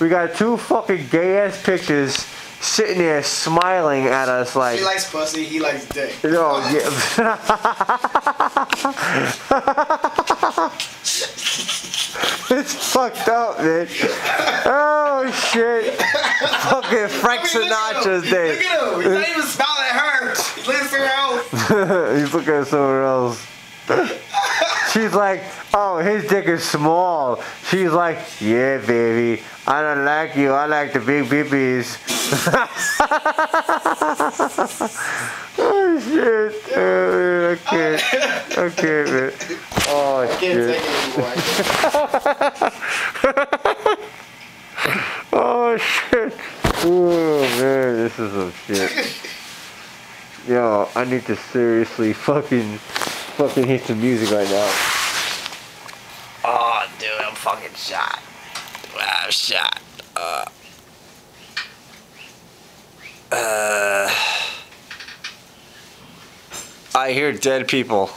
We got two fucking gay ass pictures sitting there smiling at us like. She likes pussy, he likes dick. No, yeah. It's fucked up, man. Oh shit. Fucking Frank Sinatra's dick. Look at him. He's not even smiling at her. He's looking somewhere else. He's looking at somewhere else. She's like, oh, his dick is small. She's like, yeah, baby. I don't like you. I like the big bibbies. Oh, shit. Oh, I can't. I can't, man. Oh, I can't shit. take it anymore. Oh, shit. Oh, man. This is some shit. Yo, I need to seriously fucking hit some music right now. Oh, dude, I'm fucking shot. I'm shot. I hear dead people.